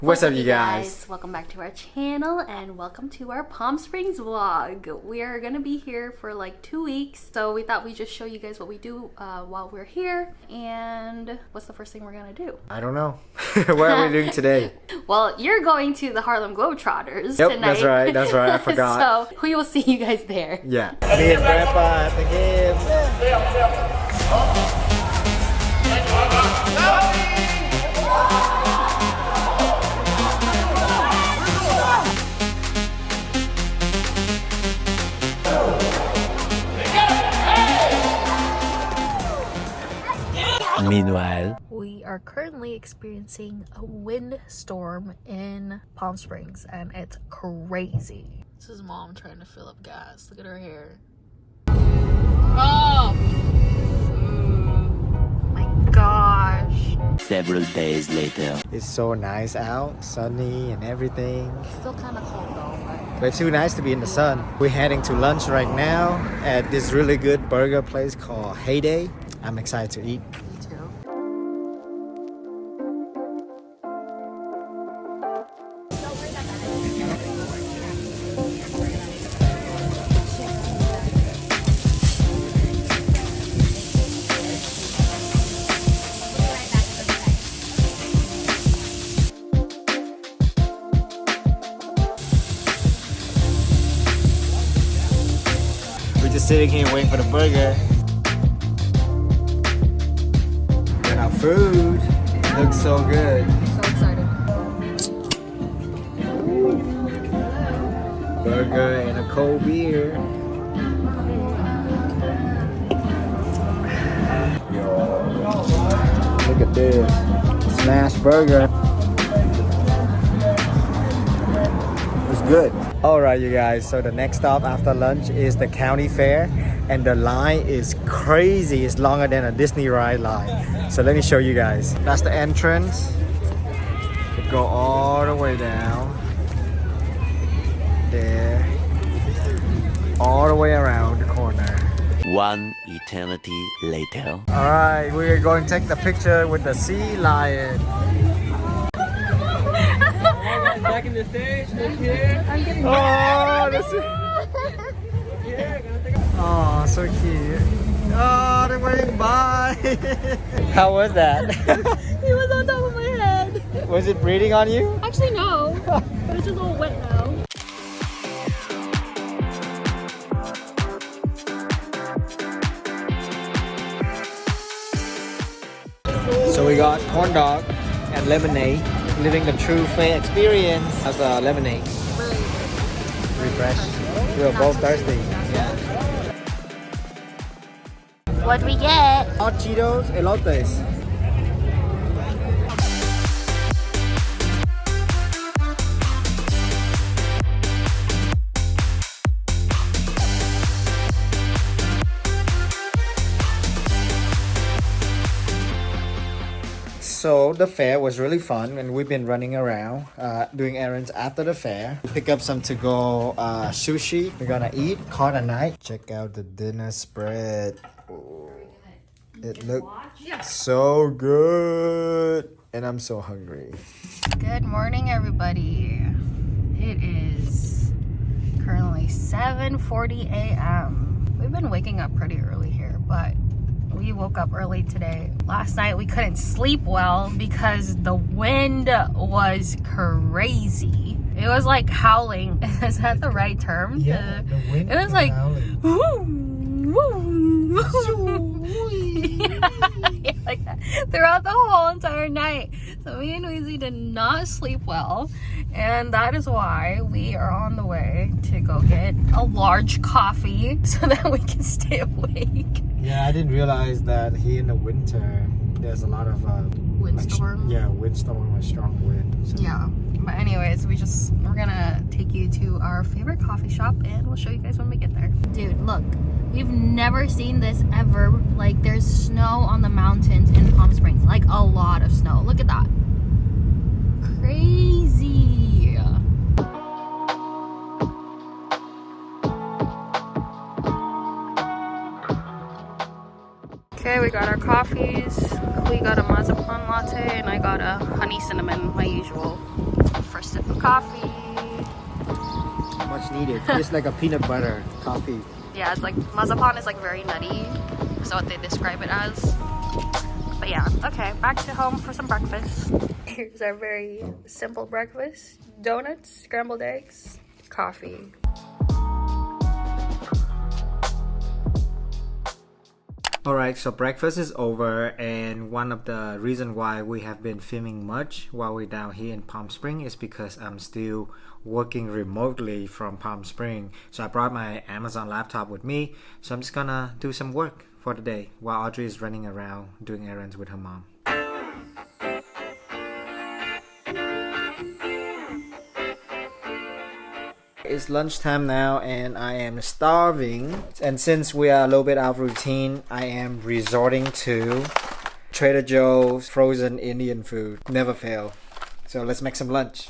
What's up, you guys? Welcome back to our channel and welcome to our Palm Springs vlog. We are gonna be here for like 2 weeks, so we thought we'd just show you guys what we do while we're here. And what's the first thing we're gonna do? I don't know. What are we doing today? Well, you're going to the Harlem Globetrotters Yep, tonight. that's right, I forgot. So we will see you guys there. Yeah. Me and Grandpa at the game. Meanwhile, we are currently experiencing a windstorm in Palm Springs and it's crazy. This is Mom trying to fill up gas. Look at her hair. Oh my gosh. several days later. It's so nice out, sunny and everything. Still kind of cold though. But it's too nice to be in the sun. We're heading to lunch right now at this really good burger place called Heyday. I'm excited to eat. We're just sitting here waiting for the burger. And our food looks so good. So excited. Burger and a cold beer. Look at this. Smash burger. It's good. Alright, you guys, so the next stop after lunch is the county fair, and the line is crazy. It's longer than a Disney ride line. So let me show you guys. That's the entrance. You go all the way down there, all the way around the corner. One eternity later. Alright, we're going to take the picture with the sea lion. Back in the stage, look here. I'm getting Oh, this is... Oh, so cute. Oh, they're waving bye. How was that? He was on top of my head. Was it breathing on you? Actually, no. But it's just a little wet now. So we got corn dog and lemonade. Living the true fair experience as a lemonade. Refresh. We were both thirsty. Yeah. What we get? Hot Cheetos, elotes. So the fair was really fun and we've been running around doing errands after the fair. Pick up some to-go sushi. We're gonna eat, call it a night. Check out the dinner spread. Ooh, it looks so good and I'm so hungry. Good morning, everybody. It is currently 7:40 a.m. We've been waking up pretty early here, but we woke up early today. Last night we couldn't sleep well because the wind was crazy. It was like howling. Is that the right term? Yeah, the wind it was like howling. yeah, like that throughout the whole entire night. So me and Weezy did not sleep well, and that is why we are on the way to go get a large coffee so that we can stay awake. Yeah, I didn't realize that here in the winter there's a lot of Windstorm. windstorm or strong wind. So. Yeah, but anyways, we're gonna take you to our favorite coffee shop and we'll show you guys when we get there. Dude, look, we've never seen this ever. Like, there's snow on the mountains in Palm Springs, like a lot of snow. Look at that. Crazy. Okay, we got our coffees. We got a marzipan latte and I got a honey cinnamon, my usual. First sip of coffee. Much needed. It's like a peanut butter coffee. Yeah, it's like marzipan is like very nutty. That's what they describe it as. But yeah, okay, back to home for some breakfast. Here's our very simple breakfast. Donuts, scrambled eggs, coffee. Alright, so breakfast is over, and one of the reasons why we have been filming much while we're down here in Palm Springs is because I'm still working remotely from Palm Springs. So I brought my Amazon laptop with me, so I'm just gonna do some work for the day while Audrey is running around doing errands with her mom. It's lunchtime now and I am starving, and since we are a little bit out of routine, I am resorting to Trader Joe's frozen Indian food. Never fail. So let's make some lunch.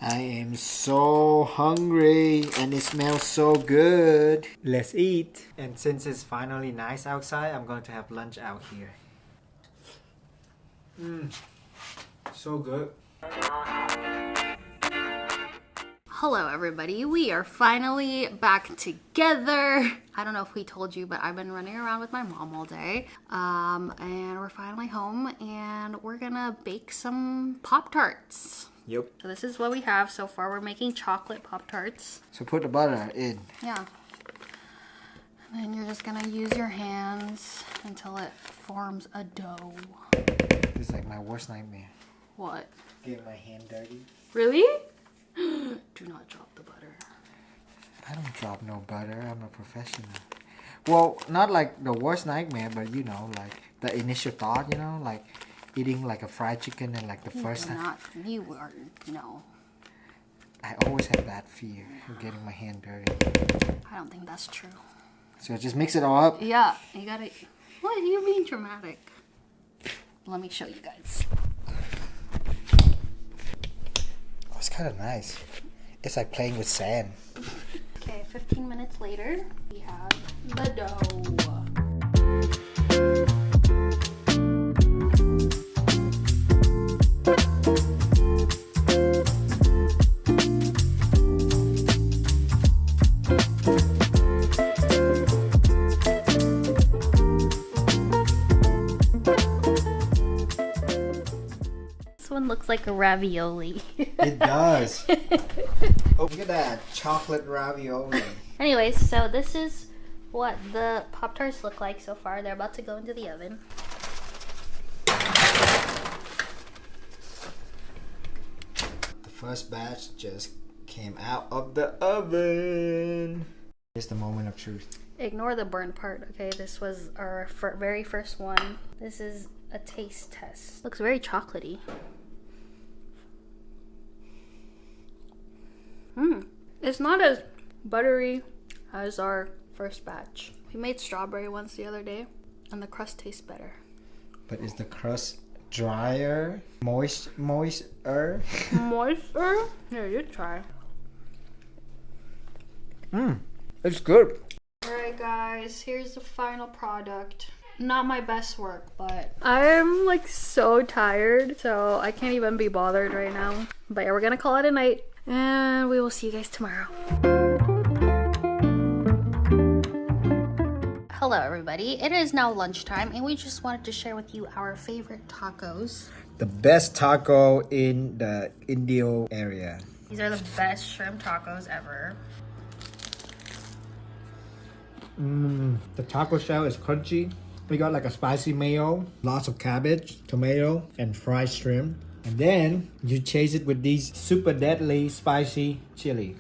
I am so hungry and it smells so good. Let's eat. And since it's finally nice outside, I'm going to have lunch out here. So good. Hello everybody, we are finally back together. I don't know if we told you, but I've been running around with my mom all day. And we're finally home and we're gonna bake some Pop-Tarts. Yep. So this is what we have so far. We're making chocolate Pop-Tarts. So put the butter in. Yeah. And then you're just gonna use your hands until it forms a dough. This is like my worst nightmare. What? Getting my hand dirty. Really? Do not drop the butter. I don't drop no butter. I'm a professional. Well, not like the worst nightmare, but you know, like the initial thought, you know, like eating like a fried chicken and like the first time. You are, no. I always have that fear of getting my hand dirty. I don't think that's true. So just mix it all up. Yeah, you gotta. What? You're being dramatic. Let me show you guys. Oh, it's kind of nice. It's like playing with sand. Okay, 15 minutes later, we have the dough. This one looks like a ravioli. It does. Oh, look at that. Chocolate ravioli. Anyways, so this is what the Pop-Tarts look like so far. They're about to go into the oven. The first batch just came out of the oven. Here's the moment of truth. Ignore the burnt part, okay? This was our very first one. This is a taste test. Looks very chocolatey. It's not as buttery as our first batch. We made strawberry ones the other day, and the crust tastes better. But is the crust drier? Moister? Moister? Here, you try. It's good. Alright guys, here's the final product. Not my best work, but I'm like so tired, so I can't even be bothered right now. But yeah, we're gonna call it a night, and we will see you guys tomorrow. Hello everybody, it is now lunchtime, and we just wanted to share with you our favorite tacos. The best taco in the Indio area. These are the best shrimp tacos ever. The taco shell is crunchy. We got like a spicy mayo, lots of cabbage, tomato, and fried shrimp. And then you chase it with these super deadly spicy chili.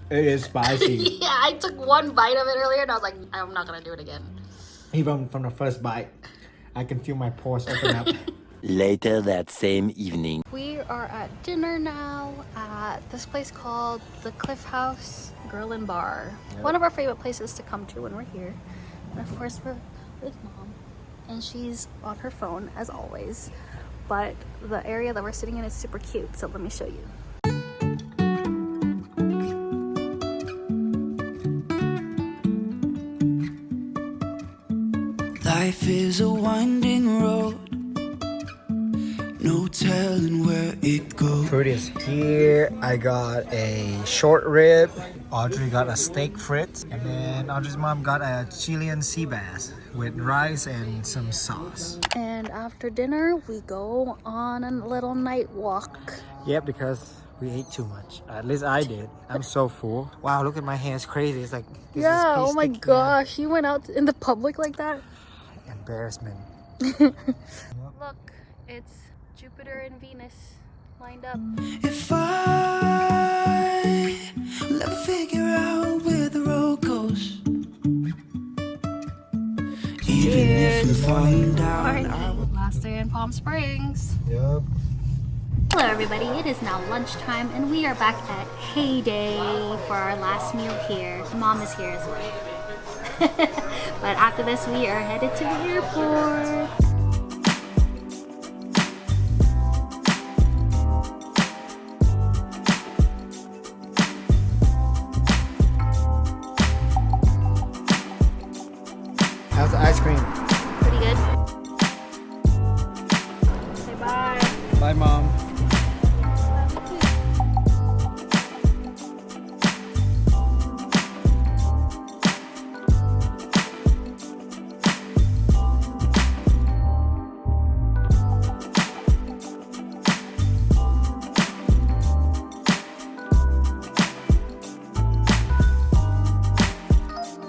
It is spicy. Yeah, I took one bite of it earlier and I was like, I'm not gonna do it again. Even from the first bite, I can feel my pores open up. Later that same evening. We are at dinner now at this place called the Cliff House Grill and Bar. Yep. One of our favorite places to come to when we're here. And of course we're with Mom, and she's on her phone as always. But the area that we're sitting in is super cute, so let me show you. Life is a winding road, no telling where it goes. Food is here. I got a short rib. Audrey got a steak frit. And then Audrey's mom got a Chilean sea bass with rice and some sauce. And after dinner, we go on a little night walk. Yeah, because we ate too much. At least I did. I'm so full. Wow, look at my hands, crazy. It's like this Yeah, is oh my sticky. gosh, you went out in the public like that? Embarrassment. Look, it's Jupiter and Venus lined up. If I will ever figure out where the road goes, even if I'm falling down, I will. Last day in Palm Springs. Yup. Hello everybody, it is now lunchtime and we are back at Heyday for our last meal here. Mom is here as well. But after this we are headed to the airport. How's the ice cream? Pretty good. Say bye. Bye, Mom.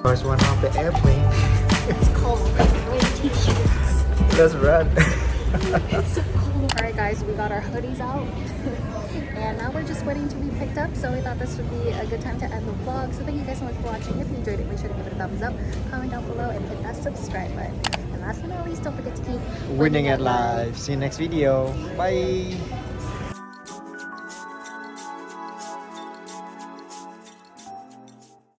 First one off the airplane. It's cold. Wear t-shirts. Let's run. It's so cold. Alright guys, we got our hoodies out. And now we're just waiting to be picked up. So we thought this would be a good time to end the vlog. So thank you guys so much for watching. If you enjoyed it, make sure to give it a thumbs up, comment down below, and hit that subscribe button. And last but not least, don't forget to keep Winning at life. See you next video. Bye.